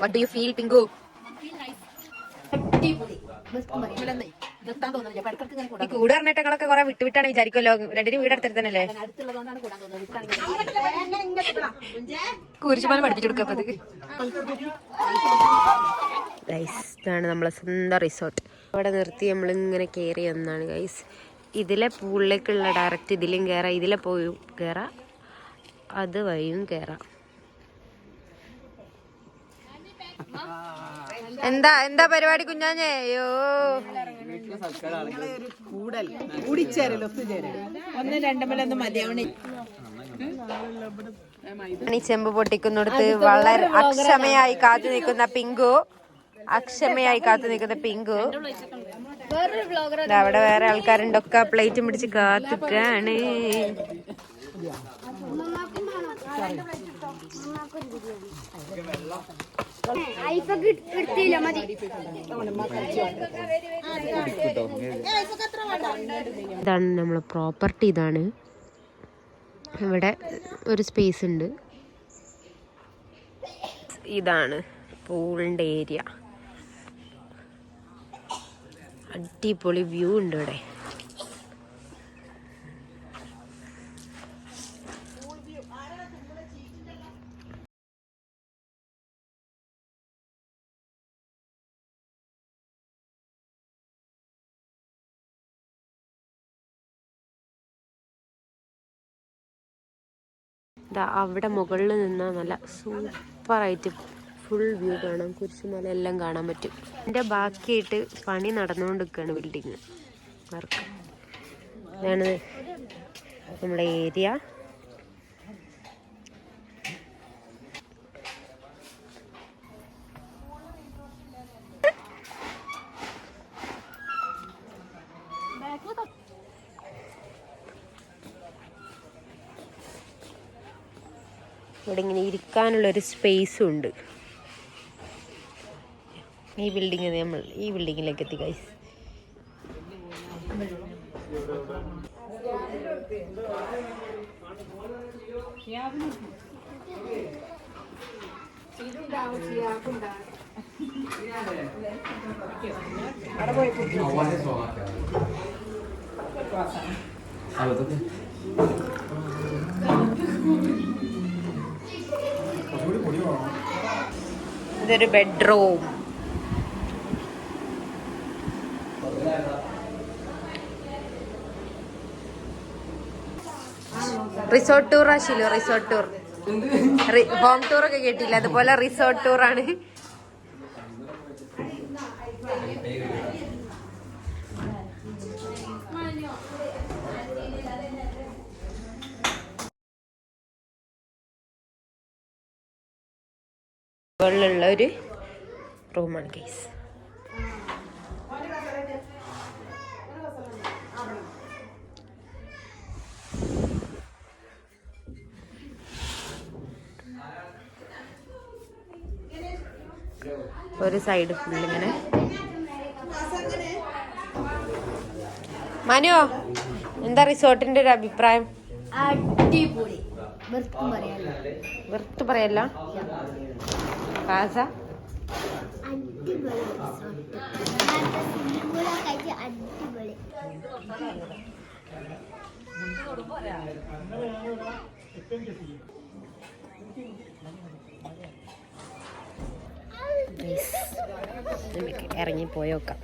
What do you feel, Pingu? കൂടെ പറഞ്ഞിട്ടങ്ങളൊക്കെ കുറെ വിട്ടുവിട്ടാണ് വിചാരിക്കുമല്ലോ. രണ്ടിനും വീടെടുത്തിരുത്തന്നല്ലേ കുരിശുമാല പഠിപ്പിച്ചു കൊടുക്കപ്പത്. ഇതാണ് നമ്മളെ സ്വന്തം റിസോർട്ട്. അവിടെ നിർത്തി നമ്മളിങ്ങനെ കയറി വന്നാണ് ഗൈസ്. ഇതിലെ പൂളിലേക്കുള്ള ഡയറക്റ്റ് ഇതിലും കയറാം, ഇതിലെ പോയും കയറാം, അത് വഴിയും കയറാം. എന്താ പരിപാടി കുഞ്ഞാഞ്ഞേ? അയ്യോ ചെമ്പ് പൊട്ടിക്കുന്നിടത്ത് വളരെ അക്ഷമയായി കാത്തു നിൽക്കുന്ന പിങ്കു, അവിടെ വേറെ ആൾക്കാരുണ്ടൊക്കെ പ്ലേറ്റും പിടിച്ച് കാത്തുക്കാണ്. ഇതാണ് നമ്മളെ പ്രോപ്പർട്ടി. ഇതാണ് ഇവിടെ ഒരു സ്പേസ് ഉണ്ട്. ഇതാണ് പൂളിൻ്റെ ഏരിയ. അടിപൊളി വ്യൂ ഉണ്ട് ഇവിടെ. അവിടെ മുകളിൽ നിന്നാൽ നല്ല സൂപ്പറായിട്ട് ഫുൾ വ്യൂ കാണാം. കുരിശുമല എല്ലാം കാണാൻ പറ്റും. ഇതിൻ്റെ ബാക്കിയായിട്ട് പണി നടന്നുകൊണ്ടിരിക്കുകയാണ്, ബിൽഡിങ് വർക്ക്. ഇതാണ് നമ്മുടെ ഏരിയ. ഇവിടെ ഇങ്ങനെ ഇരിക്കാനുള്ളൊരു സ്പേസും ഉണ്ട്. ഈ ബിൽഡിങ്ങിലേക്ക് എത്തി ഗൈസ്. ഇതൊരു ബെഡ്റൂം. റിസോർട്ട് ടൂർ ആശില്ലോ, റിസോർട്ട് ടൂർ. ഹോം ടൂർ ഒക്കെ കേട്ടില്ല, അതുപോലെ റിസോർട്ട് ടൂറാണ്. ഉള്ള ഒരു റൂമാണ് ഗൈസ്. ഒരു സൈഡ് ഫുൾ ഇങ്ങനെ. മനുവോ, എന്താ റിസോർട്ടിന്റെ ഒരു അഭിപ്രായം? അടിപൊളി, വെറുത്ത് പറയല്ല. കാസ ഇറങ്ങിപ്പോയോക്കാം.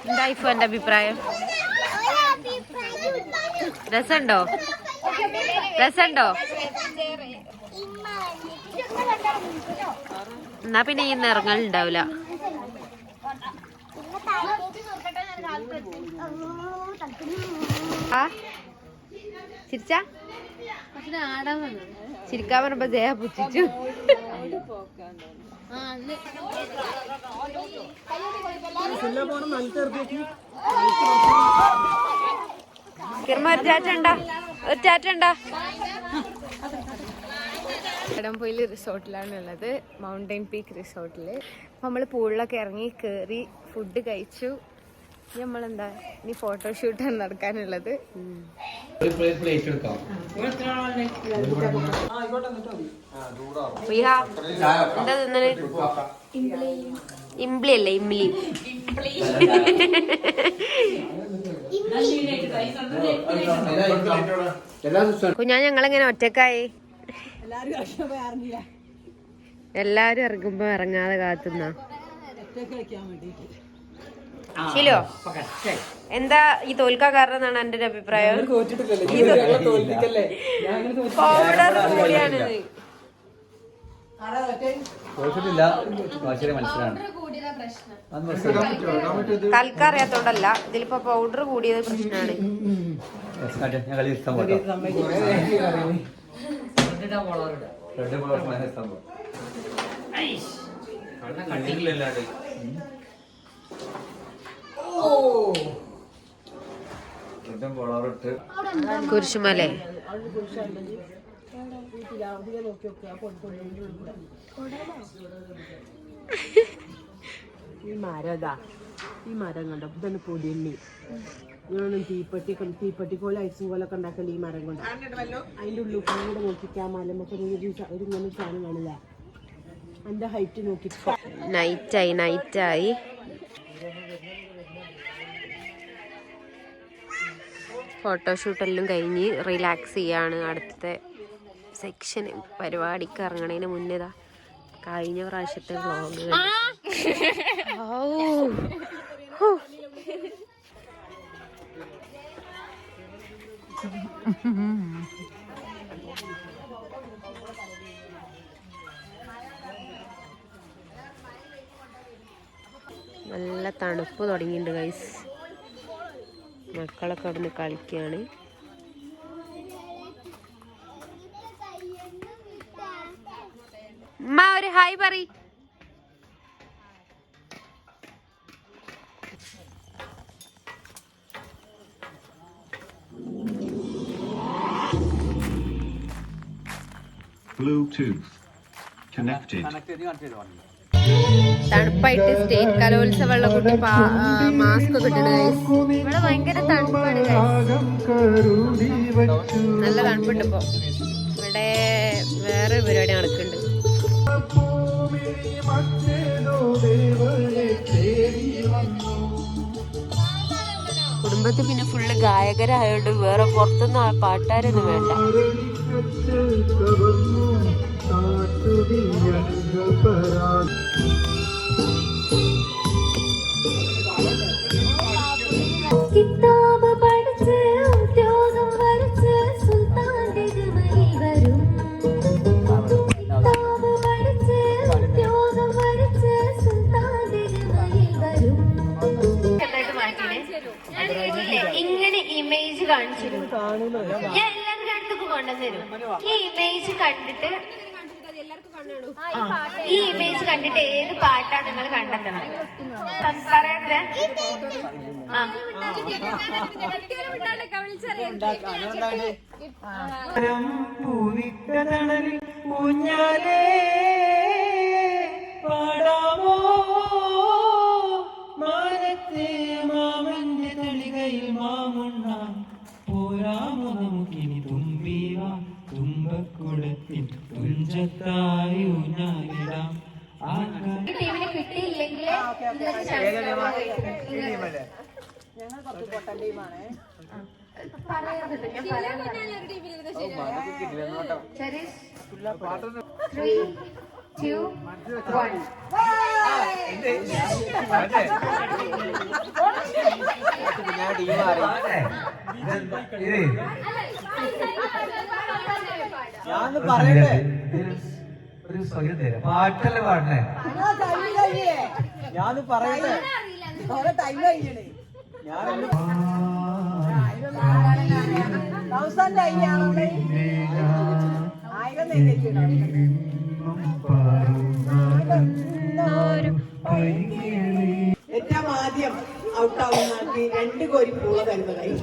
എന്തായിപ്പോ എന്റെ അഭിപ്രായം? രസമുണ്ടോ? എന്നാ പിന്നെ ഈ ഇറങ്ങലുണ്ടാവില്ല. ചിരിക്കാൻ പറഞ്ഞപ്പോ ജയ പുച്ഛിച്ചു. കിർമ ഒരു ടാറ്റ ഉണ്ടാ? എടംപൊയിൽ റിസോർട്ടിലാണ് ഉള്ളത്, മൗണ്ടൻ പീക്ക് റിസോർട്ടിൽ. നമ്മൾ പൂളിലൊക്കെ ഇറങ്ങി കയറി ഫുഡ് കഴിച്ചു. നമ്മളെന്താ ഇനി ഫോട്ടോഷൂട്ടാണ് നടക്കാനുള്ളത്. എന്താ തിന്നല്? ഇംബ്ലി അല്ലേ, ഇംബ്ലി. കുഞ്ഞാ ഞങ്ങളെങ്ങനെ ഒറ്റക്കായി? എല്ലാരും ഇറങ്ങുമ്പോ ഇറങ്ങാതെ കാത്തുന്ന ശീലോ. എന്താ ഈ തോൽക്കാൻ കാരണം എന്നാണ് എന്റെ ഒരു അഭിപ്രായം. പൗഡർ കൂടിയാണിത്. കൽക്കറിയാത്തോണ്ടല്ല, ഇതിലിപ്പോ പൗഡർ കൂടിയത് പ്രശ്നമാണ്. കുരിശുമലേ ഈ മരം കണ്ടോ, ഇതാണ് പൊടിയണ്ണി. ഞാനൊന്നും തീപ്പെട്ടി പോലെ ഐസും പോലൊക്കെ ഉണ്ടാക്കല് ഈ മരം കൊണ്ട്. അതിൻ്റെ ഉള്ളിൽ കൂടെ നോക്കിക്കാൻ മലമൊക്കെ ഒരു ഇങ്ങനെ സാധനം കാണില്ല. എൻ്റെ ഹൈറ്റ് നോക്കി. നൈറ്റായി ഫോട്ടോഷൂട്ടെല്ലാം കഴിഞ്ഞ് റിലാക്സ് ചെയ്യാണ്. അടുത്ത സെക്ഷൻ പരിപാടിക്ക് ഇറങ്ങണതിന് മുന്നേതാ കഴിഞ്ഞ പ്രാവശ്യത്തെ വ്ളോഗ്. നല്ല തണുപ്പ് തുടങ്ങിയിട്ടുണ്ട് ഗൈസ്. മക്കളൊക്കെ അവിടെ നിന്ന് കളിക്കുകയാണ്. ഉമ്മ ഒരു ഹായ് പറ. Bluetooth connected. തണുപ്പായിട്ട് സ്റ്റേറ്റ് കലോത്സവമുള്ള കുട്ടി മാസ്ക് ഒക്കെ ഇട്ടിട്ട് ഇവിടെ ഭയങ്കര തണുപ്പാണ്. നല്ല തണുപ്പുണ്ട് ഇപ്പൊ. ഇവിടെ വേറെ പരിപാടി നടക്കുന്നുണ്ട്. കുടുംബത്തിൽ പിന്നെ ഫുള്ള് ഗായകരായോണ്ട് വേറെ പുറത്തുനിന്ന് പാട്ടുകാരൊന്നും വേണ്ട. കിതാബ് പഠിച്ച് ഉദ്യോഗം വരച്ച് സുൽത്താന്റെ ജമയിൽ വരും. കിതാബ് പഠിച്ച് ഉദ്യോഗം വരച്ച് സുൽത്താന്റെ ജമയിൽ വരും. ഇങ്ങനെ ഇമേജ് കാണിച്ചിരുന്നു. ഞാൻ എല്ലാവരുടെ അടുത്തേക്ക് കൊണ്ടുവന്നു. ഈ ഇമേജ് കണ്ടിട്ട് ഏത് പാട്ടാണ് നിങ്ങൾ കണ്ടെത്തണം. പറയട്ടെ. 3, 2, 1. ഞാൻ പറയട്ടെ, ഒരു സ്വയം തരാം. പാട്ടല്ലേ പാടണേ? ഞാൻ പറയട്ടെ, ടൈം കഴിഞ്ഞേ. ഏറ്റവും ആദ്യം ഔട്ടാവുന്ന 2 കോരി പൂള തരുന്നതായി.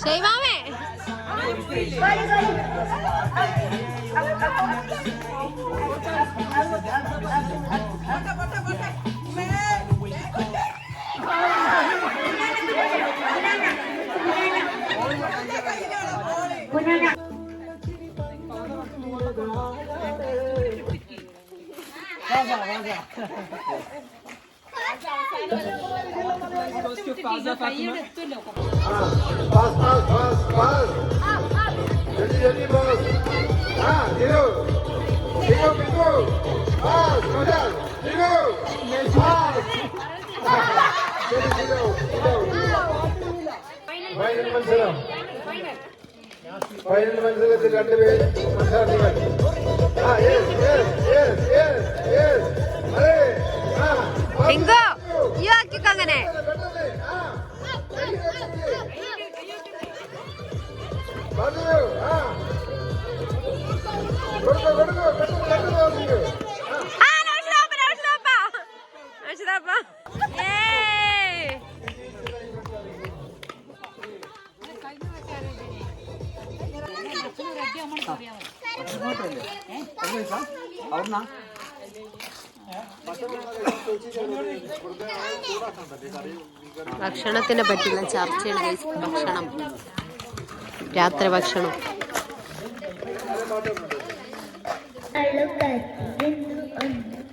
ശൈവാമേ ഫൈനൽ മത്സരത്തിൽ രണ്ടുപേർ മത്സരാർത്ഥികൾ ടിങ്കോ ഈ ആക്കിക്കോ അങ്ങനെ. ഭക്ഷണത്തിനെ പറ്റിയുള്ള ചർച്ചയാണ് ഗൈസ്. ഭക്ഷണം, രാത്രി ഭക്ഷണം.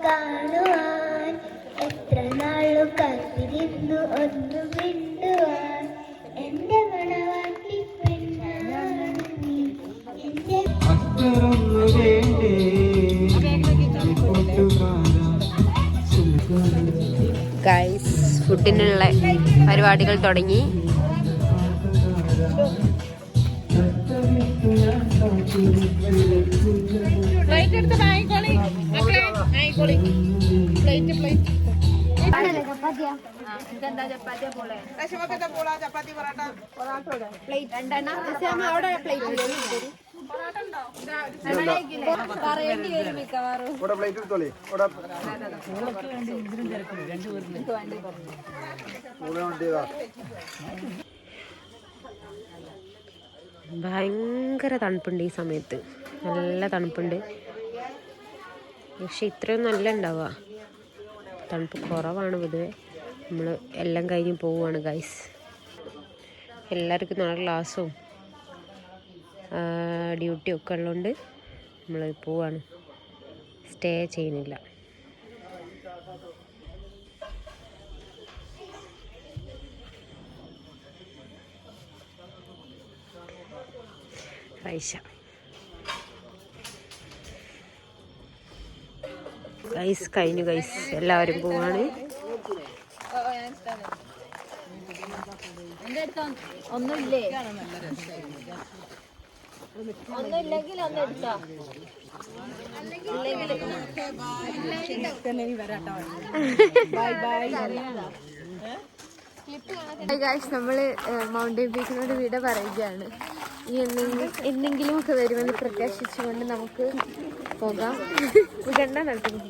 കാണുവാൻ എത്ര നാളു കാത്തിരുന്നു ഒന്ന് മിണ്ടുവാൻ എന്റെ മണവാട്ടി പെണ്ണാണ് നീ എന്റെ ഗൈസ് ഫുഡിനുള്ള പരിപാടികൾ തുടങ്ങി. ഭയങ്കര തണുപ്പുണ്ട് ഈ സമയത്ത്, നല്ല തണുപ്പുണ്ട്. പക്ഷെ ഇത്രയും നല്ല ഉണ്ടാവുക, തണുപ്പ് കുറവാണ് പൊതുവെ. നമ്മൾ എല്ലാം കഴിഞ്ഞ് പോവുകയാണ് ഗൈസ്. എല്ലാവർക്കും നാളെ ക്ലാസ്സും ഡ്യൂട്ടിയും ഒക്കെ ഉള്ളതുകൊണ്ട് നമ്മൾ പോവാണ്, സ്റ്റേ ചെയ്യുന്നില്ല. ഗൈസ് കഴിഞ്ഞു ഗൈസ്, എല്ലാവരും പോവാണ്. ഒന്നുമില്ലേ? ഒന്നുമില്ലെങ്കിൽ ഒന്ന് എടുത്തോ. നമ്മള് മൗണ്ടൻ പീക്കിനോട് വിട പറയുകയാണ്. ഈ എന്തെങ്കിലും ഒക്കെ വരുമെന്ന് പ്രത്യാശിച്ചുകൊണ്ട് നമുക്ക് പോകാം. ഉഗണ്ട നടത്തുന്നു.